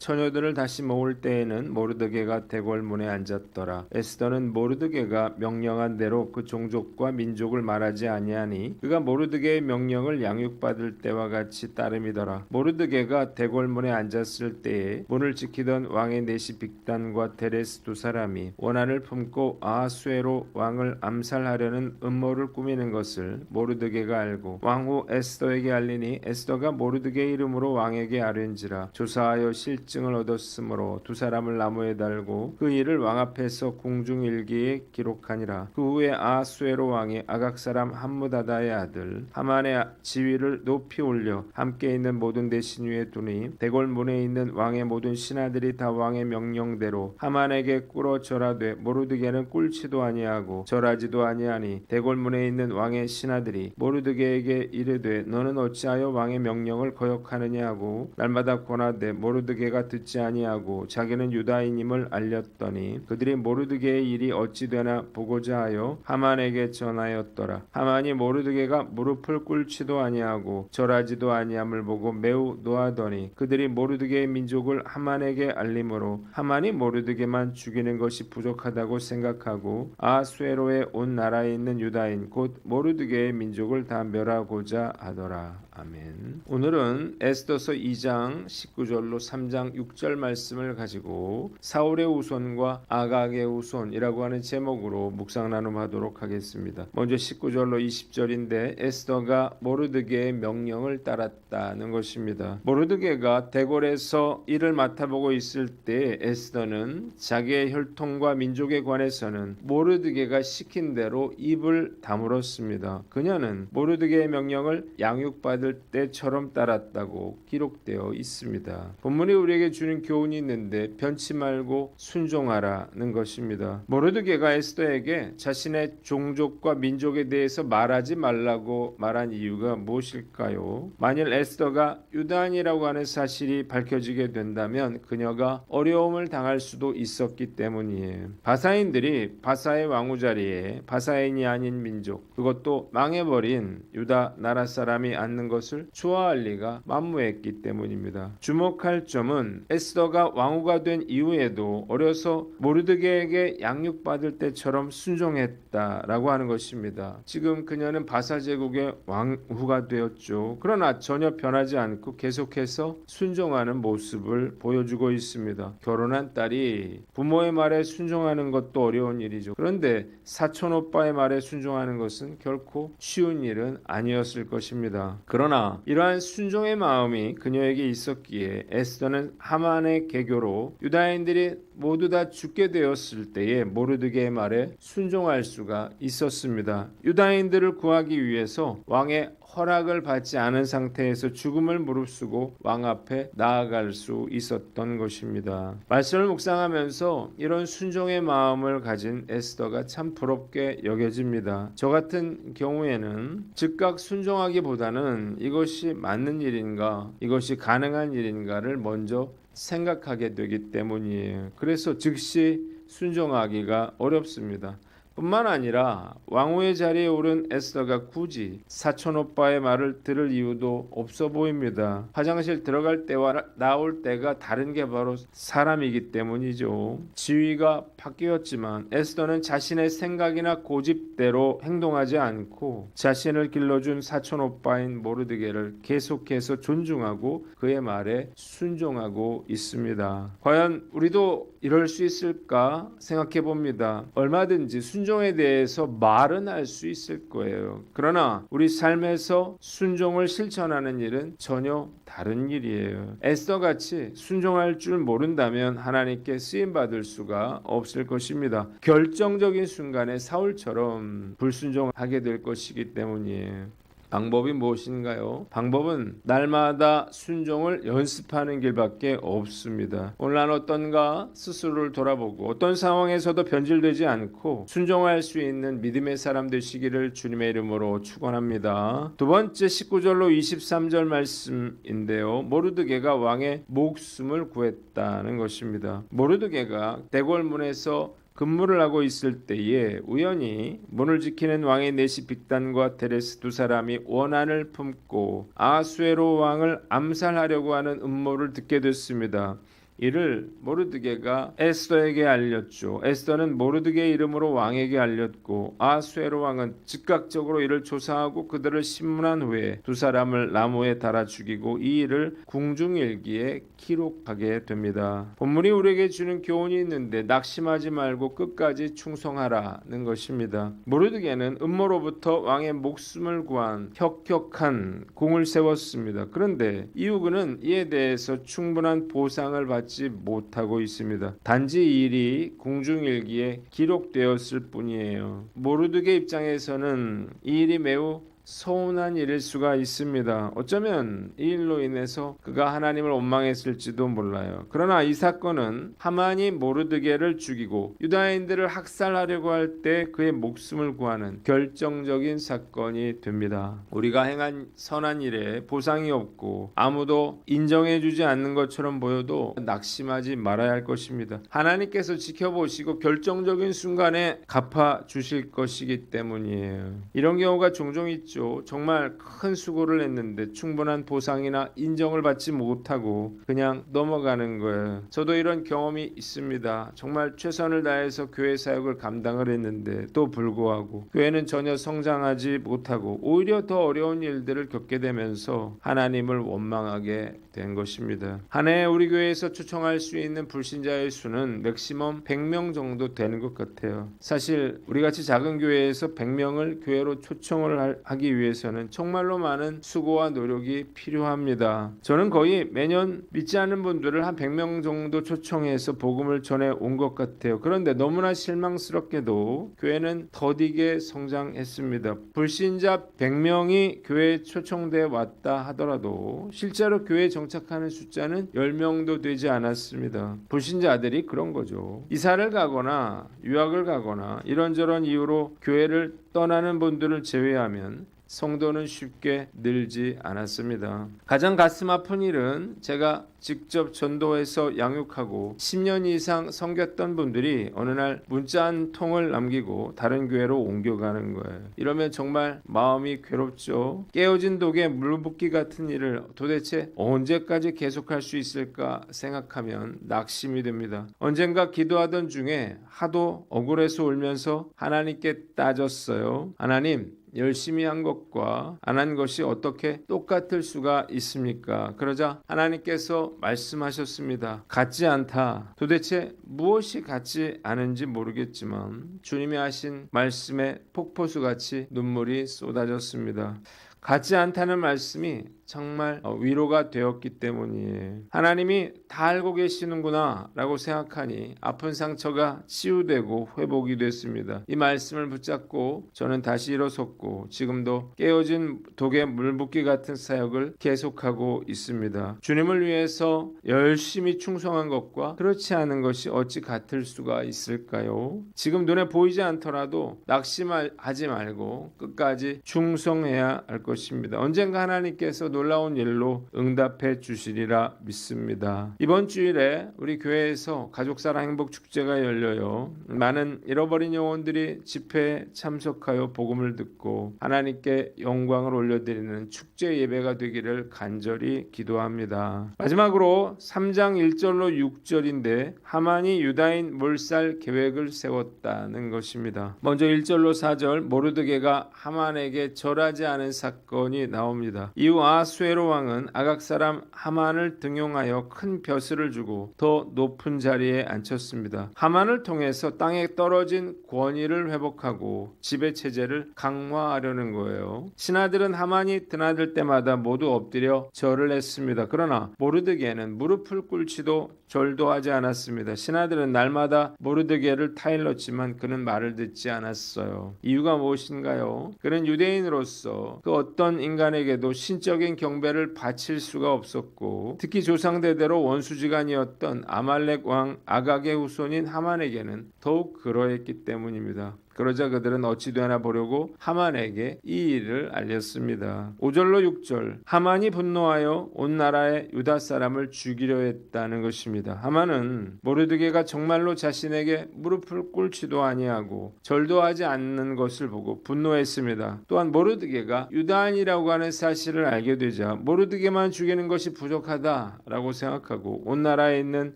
처녀들을 다시 모을 때에는 모르드게가 대궐문에 앉았더라. 에스더는 모르드게가 명령한 대로 그 종족과 민족을 말하지 아니하니 그가 모르드게의 명령을 양육받을 때와 같이 따름이더라. 모르드게가 대궐문에 앉았을 때에 문을 지키던 왕의 내시 빅단과 데레스 두 사람이 원한을 품고 아하수에로 왕을 암살하려는 음모를 꾸미는 것을 모르드게가 알고 왕후 에스더에게 알리니 에스더가 모르드게 이름으로 왕에게 아뢰는지라. 조사하여 실증을 얻었으므로 두 사람을 나무에 달고 그 일을 왕 앞에서 궁중일기에 기록하니라. 그 후에 아하수에로 왕이 아각 사람 함무다다의 아들 하만의 지위를 높이 올려 함께 있는 모든 대신 위에 두니 대궐문에 있는 왕의 모든 신하들이 다 왕의 명령대로 하만에게 꿇어 절하되 모르드게는 꿇지도 아니하고 절하지도 아니하니 대궐문에 있는 왕의 신하들이 모르드게에게 이르되 너는 어찌하여 왕의 명령을 거역하느냐 하고 날마다 권하되 모르드게가 듣지 아니하고 자기는 유다인임을 알렸더니 그들이 모르드게의 일이 어찌 되나 보고자 하여 하만에게 전하였더라. 하만이 모르드게가 무릎을 꿇지도 아니하고 절하지도 아니함을 보고 매우 노하더니 그들이 모르드게의 민족을 하만에게 알림으로 하만이 모르드게만 죽이는 것이 부족하다고 생각하고 아하수에로의 온 나라에 있는 유다인 곧 모르드게의 민족을 다 멸하고자 하더라. 아멘. 오늘은 에스더서 2장 19절로 3장 6절 말씀을 가지고 사울의 후손과 아각의 후손이라고 하는 제목으로 묵상 나눔하도록 하겠습니다. 먼저 19절로 20절인데 에스더가 모르드게의 명령을 따랐다는 것입니다. 모르드게가 대궐에서 일을 맡아보고 있을 때 에스더는 자기의 혈통과 민족에 관해서는 모르드게가 시킨 대로 입을 다물었습니다. 그녀는 모르드게의 명령을 양육받을 때처럼 따랐다고 기록되어 있습니다. 본문이 우리에게 주는 교훈이 있는데 변치 말고 순종하라는 것입니다. 모르드게가 에스더에게 자신의 종족과 민족에 대해서 말하지 말라고 말한 이유가 무엇일까요? 만일 에스더가 유다인이라고 하는 사실이 밝혀지게 된다면 그녀가 어려움을 당할 수도 있었기 때문이에요. 바사인들이 바사의 왕후 자리에 바사인이 아닌 민족, 그것도 망해버린 유다 나라 사람이 앉는 것을 좋아할 리가 만무했기 때문입니다. 주목할 점은 에스더가 왕후가 된 이후에도 어려서 모르드게에게 양육받을 때처럼 순종했다라고 하는 것입니다. 지금 그녀는 바사 제국의 왕후가 되었죠. 그러나 전혀 변하지 않고 계속해서 순종하는 모습을 보여주고 있습니다. 결혼한 딸이 부모의 말에 순종하는 것도 어려운 일이죠. 그런데 사촌 오빠의 말에 순종하는 것은 결코 쉬운 일은 아니었을 것입니다. 그러나 이러한 순종의 마음이 그녀에게 있었기에 에스더는 하만의 계교로 유다인들이 모두 다 죽게 되었을 때에 모르드게의 말에 순종할 수가 있었습니다. 유다인들을 구하기 위해서 왕의 허락을 받지 않은 상태에서 죽음을 무릅쓰고 왕 앞에 나아갈 수 있었던 것입니다. 말씀을 묵상하면서 이런 순종의 마음을 가진 에스더가 참 부럽게 여겨집니다. 저 같은 경우에는 즉각 순종하기보다는 이것이 맞는 일인가, 이것이 가능한 일인가를 먼저 생각하게 되기 때문이에요. 그래서 즉시 순종하기가 어렵습니다. 뿐만 아니라 왕후의 자리에 오른 에스더가 굳이 사촌오빠의 말을 들을 이유도 없어 보입니다. 화장실 들어갈 때와 나올 때가 다른 게 바로 사람이기 때문이죠. 지위가 바뀌었지만 에스더는 자신의 생각이나 고집대로 행동하지 않고 자신을 길러준 사촌오빠인 모르드게를 계속해서 존중하고 그의 말에 순종하고 있습니다. 과연 우리도 이럴 수 있을까 생각해 봅니다. 얼마든지 순종에 대해서 말은 할 수 있을 거예요. 그러나 우리 삶에서 순종을 실천하는 일은 전혀 다른 일이에요. 에스더 같이 순종할 줄 모른다면 하나님께 쓰임 받을 수가 없을 것입니다. 결정적인 순간에 사울처럼 불순종하게 될 것이기 때문이에요. 방법이 무엇인가요? 방법은 날마다 순종을 연습하는 길밖에 없습니다. 오늘 난 어떤가 스스로를 돌아보고 어떤 상황에서도 변질되지 않고 순종할 수 있는 믿음의 사람 되시기를 주님의 이름으로 축원합니다. 두 번째 19절로 23절 말씀인데요. 모르드게가 왕의 목숨을 구했다는 것입니다. 모르드게가 대궐문에서 근무를 하고 있을 때에 우연히 문을 지키는 왕의 내시 빅단과 데레스 두 사람이 원한을 품고 아하수에로 왕을 암살하려고 하는 음모를 듣게 됐습니다. 이를 모르드게가 에스더에게 알렸죠. 에스더는 모르드게의 이름으로 왕에게 알렸고 아수에로 왕은 즉각적으로 이를 조사하고 그들을 신문한 후에 두 사람을 나무에 달아 죽이고 이 일을 궁중일기에 기록하게 됩니다. 본문이 우리에게 주는 교훈이 있는데 낙심하지 말고 끝까지 충성하라는 것입니다. 모르드게는 음모로부터 왕의 목숨을 구한 혁혁한 공을 세웠습니다. 그런데 이후그는 이에 대해서 충분한 보상을 받지 못하고 있습니다. 단지 이 일이 궁중일기에 기록되었을 뿐이에요. 모르드게 입장에서는 이 일이 매우 서운한 일일 수가 있습니다. 어쩌면 이 일로 인해서 그가 하나님을 원망했을지도 몰라요. 그러나 이 사건은 하만이 모르드게를 죽이고 유다인들을 학살하려고 할 때 그의 목숨을 구하는 결정적인 사건이 됩니다. 우리가 행한 선한 일에 보상이 없고 아무도 인정해주지 않는 것처럼 보여도 낙심하지 말아야 할 것입니다. 하나님께서 지켜보시고 결정적인 순간에 갚아주실 것이기 때문이에요. 이런 경우가 종종 있죠. 정말 큰 수고를 했는데 충분한 보상이나 인정을 받지 못하고 그냥 넘어가는 거예요. 저도 이런 경험이 있습니다. 정말 최선을 다해서 교회 사역을 감당을 했는데 또 불구하고 교회는 전혀 성장하지 못하고 오히려 더 어려운 일들을 겪게 되면서 하나님을 원망하게 된 것입니다. 한 해 우리 교회에서 초청할 수 있는 불신자의 수는 맥시멈 100명 정도 되는 것 같아요. 사실 우리같이 작은 교회에서 100명을 교회로 초청을 하기 위해서는 정말로 많은 수고와 노력이 필요합니다. 저는 거의 매년 믿지 않는 분들을 한 100명 정도 초청해서 복음을 전해 온 것 같아요. 그런데 너무나 실망스럽게도 교회는 더디게 성장했습니다. 불신자 100명이 교회에 초청돼 왔다 하더라도 실제로 교회에 정착하는 숫자는 10명도 되지 않았습니다. 불신자들이 그런 거죠. 이사를 가거나 유학을 가거나 이런저런 이유로 교회를 떠나는 분들을 제외하면 성도는 쉽게 늘지 않았습니다. 가장 가슴 아픈 일은 제가 직접 전도해서 양육하고 10년 이상 섬겼던 분들이 어느 날 문자 한 통을 남기고 다른 교회로 옮겨가는 거예요. 이러면 정말 마음이 괴롭죠. 깨어진 독에 물 붓기 같은 일을 도대체 언제까지 계속할 수 있을까 생각하면 낙심이 됩니다. 언젠가 기도하던 중에 하도 억울해서 울면서 하나님께 따졌어요. 하나님, 열심히 한 것과 안 한 것이 어떻게 똑같을 수가 있습니까? 그러자 하나님께서 말씀하셨습니다. 같지 않다. 도대체 무엇이 같지 않은지 모르겠지만 주님이 하신 말씀에 폭포수같이 눈물이 쏟아졌습니다. 같지 않다는 말씀이 정말 위로가 되었기 때문이에요. 하나님이 다 알고 계시는구나 라고 생각하니 아픈 상처가 치유되고 회복이 됐습니다. 이 말씀을 붙잡고 저는 다시 일어섰고 지금도 깨어진 독에 물 붓기 같은 사역을 계속하고 있습니다. 주님을 위해서 열심히 충성한 것과 그렇지 않은 것이 어찌 같을 수가 있을까요? 지금 눈에 보이지 않더라도 낙심하지 말고 끝까지 충성해야 할 것입니다. 언젠가 하나님께서 놀라운 일로 응답해 주시리라 믿습니다. 이번 주일에 우리 교회에서 가족사랑 행복축제가 열려요. 많은 잃어버린 영혼들이 집회에 참석하여 복음을 듣고 하나님께 영광을 올려드리는 축제 예배가 되기를 간절히 기도합니다. 마지막으로 3장 1절로 6절인데 하만이 유다인 몰살 계획을 세웠다는 것입니다. 먼저 1절로 4절 모르드게가 하만에게 절하지 않은 사건이 나옵니다. 이후 아수에로 왕은 아각 사람 하만을 등용하여 큰 벼슬을 주고 더 높은 자리에 앉혔습니다. 하만을 통해서 땅에 떨어진 권위를 회복하고 지배 체제를 강화하려는 거예요. 신하들은 하만이 드나들 때마다 모두 엎드려 절을 했습니다. 그러나 모르드게는 무릎을 꿇지도 절도 하지 않았습니다. 신하들은 날마다 모르드게를 타일렀지만 그는 말을 듣지 않았어요. 이유가 무엇인가요? 그는 유대인으로서 그 어떤 인간에게도 신적인 경배를 바칠 수가 없었고 특히 조상대대로 원수지간이었던 아말렉 왕 아각의 후손인 하만에게는 더욱 그러했기 때문입니다. 그러자 그들은 어찌 되나 보려고 하만에게 이 일을 알렸습니다. 5절로 6절 하만이 분노하여 온 나라의 유다 사람을 죽이려 했다는 것입니다. 하만은 모르드게가 정말로 자신에게 무릎을 꿇지도 아니하고 절도 하지 않는 것을 보고 분노했습니다. 또한 모르드게가 유다인이라고 하는 사실을 알게 되자 모르드게만 죽이는 것이 부족하다라고 생각하고 온 나라에 있는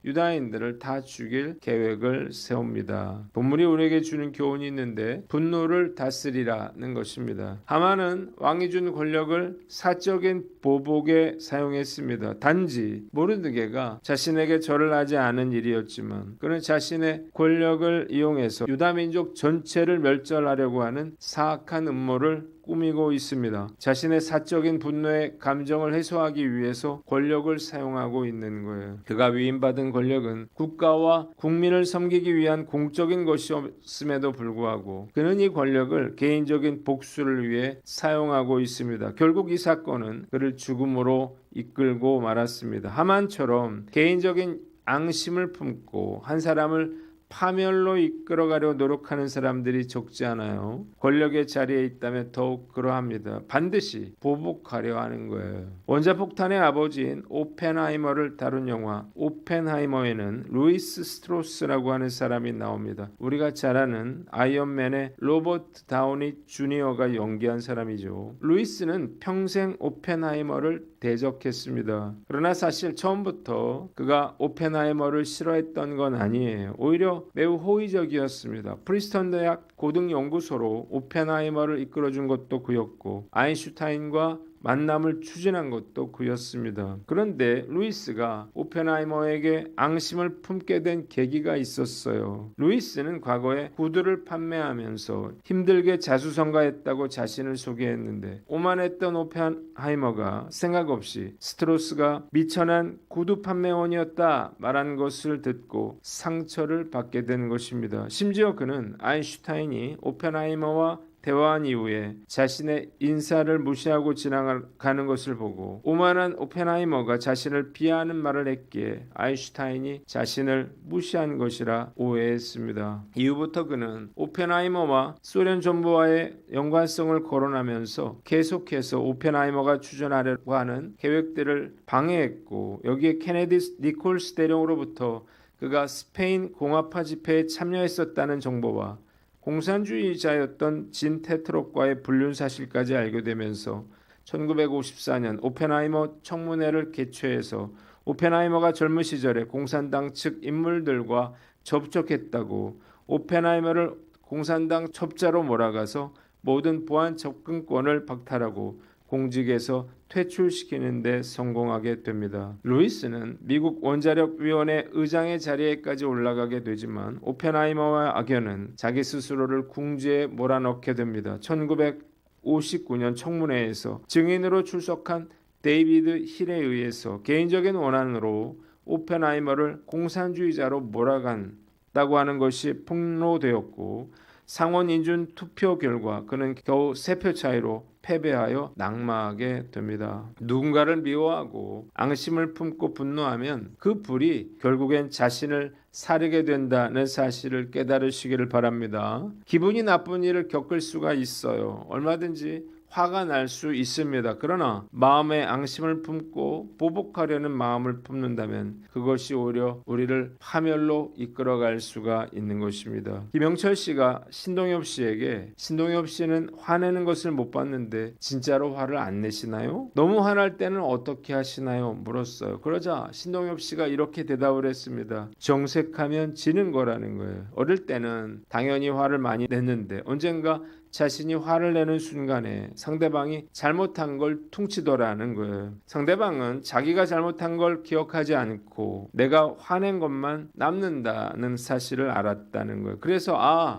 유다인들을 다 죽일 계획을 세웁니다. 본문이 우리에게 주는 교훈이 있는데 분노를 다스리라는 것입니다. 하만은 왕이 준 권력을 사적인 보복에 사용했습니다. 단지 모르드게가 자신에게 절을 하지 않은 일이었지만 그는 자신의 권력을 이용해서 유다 민족 전체를 멸절하려고 하는 사악한 음모를 꾸미고 있습니다. 자신의 사적인 분노의 감정을 해소하기 위해서 권력을 사용하고 있는 거예요. 그가 위임받은 권력은 국가와 국민을 섬기기 위한 공적인 것이었음에도 불구하고 그는 이 권력을 개인적인 복수를 위해 사용하고 있습니다. 결국 이 사건은 그를 죽음으로 이끌고 말았습니다. 하만처럼 개인적인 앙심을 품고 한 사람을 파멸로 이끌어가려 노력하는 사람들이 적지 않아요. 권력의 자리에 있다면 더욱 그러합니다. 반드시 보복하려 하는 거예요. 원자폭탄의 아버지인 오펜하이머를 다룬 영화 오펜하이머에는 루이스 스트로스라고 하는 사람이 나옵니다. 우리가 잘 아는 아이언맨의 로버트 다우니 주니어가 연기한 사람이죠. 루이스는 평생 오펜하이머를 대적했습니다. 그러나 사실 처음부터 그가 오펜하이머를 싫어했던 건 아니에요. 오히려 매우 호의적이었습니다. 프린스턴 대학 고등연구소로 오펜하이머를 이끌어준 것도 그였고 아인슈타인과 만남을 추진한 것도 그였습니다. 그런데 루이스가 오펜하이머에게 앙심을 품게 된 계기가 있었어요. 루이스는 과거에 구두를 판매하면서 힘들게 자수성가했다고 자신을 소개했는데 오만했던 오펜하이머가 생각 없이 스트로스가 미천한 구두 판매원이었다 말한 것을 듣고 상처를 받게 된 것입니다. 심지어 그는 아인슈타인이 오펜하이머와 대화한 이후에 자신의 인사를 무시하고 지나가는 것을 보고 오만한 오펜하이머가 자신을 비하하는 말을 했기에 아인슈타인이 자신을 무시한 것이라 오해했습니다. 이후부터 그는 오펜하이머와 소련 정부와의 연관성을 거론하면서 계속해서 오펜하이머가 추진하려고 하는 계획들을 방해했고 여기에 케네디 니콜스 대령으로부터 그가 스페인 공화파 집회에 참여했었다는 정보와 공산주의자였던 진 테트롭과의 불륜 사실까지 알게 되면서 1954년 오펜하이머 청문회를 개최해서 오펜하이머가 젊은 시절에 공산당 측 인물들과 접촉했다고 오펜하이머를 공산당 첩자로 몰아가서 모든 보안 접근권을 박탈하고 공직에서 퇴출시키는 데 성공하게 됩니다. 루이스는 미국 원자력위원회 의장의 자리에까지 올라가게 되지만 오펜하이머와 악연은 자기 스스로를 궁지에 몰아넣게 됩니다. 1959년 청문회에서 증인으로 출석한 데이비드 힐에 의해서 개인적인 원한으로 오펜하이머를 공산주의자로 몰아간다고 하는 것이 폭로되었고 상원 인준 투표 결과 그는 겨우 3표 차이로 패배하여 낙마하게 됩니다. 누군가를 미워하고 앙심을 품고 분노하면 그 불이 결국엔 자신을 사르게 된다는 사실을 깨달으시기를 바랍니다. 기분이 나쁜 일을 겪을 수가 있어요. 얼마든지 화가 날 수 있습니다. 그러나 마음에 앙심을 품고 보복하려는 마음을 품는다면 그것이 오히려 우리를 파멸로 이끌어갈 수가 있는 것입니다. 김영철 씨가 신동엽 씨에게 신동엽 씨는 화내는 것을 못 봤는데 진짜로 화를 안 내시나요? 너무 화날 때는 어떻게 하시나요? 물었어요. 그러자 신동엽 씨가 이렇게 대답을 했습니다. 정색하면 지는 거라는 거예요. 어릴 때는 당연히 화를 많이 냈는데 언젠가 자신이 화를 내는 순간에 상대방이 잘못한 걸 퉁치더라는 거예요. 상대방은 자기가 잘못한 걸 기억하지 않고 내가 화낸 것만 남는다는 사실을 알았다는 거예요. 그래서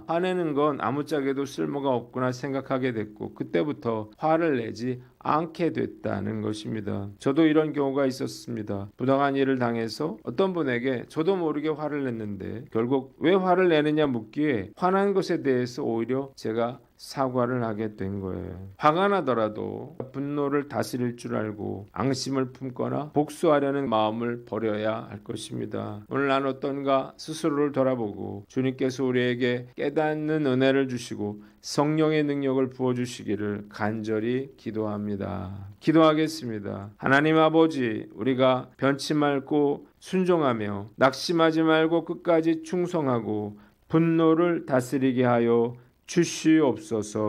화내는 건 아무짝에도 쓸모가 없구나 생각하게 됐고 그때부터 화를 내지 않게 됐다는 것입니다. 저도 이런 경우가 있었습니다. 부당한 일을 당해서 어떤 분에게 저도 모르게 화를 냈는데 결국 왜 화를 내느냐 묻기에 화난 것에 대해서 오히려 제가 사과를 하게 된 거예요. 화가 나더라도 분노를 다스릴 줄 알고 앙심을 품거나 복수하려는 마음을 버려야 할 것입니다. 오늘 난 어떤가 스스로를 돌아보고 주님께서 우리에게 깨닫는 은혜를 주시고 성령의 능력을 부어주시기를 간절히 기도합니다. 기도하겠습니다. 하나님 아버지, 우리가 변치 말고 순종하며 낙심하지 말고 끝까지 충성하고 분노를 다스리게 하여 주시옵소서.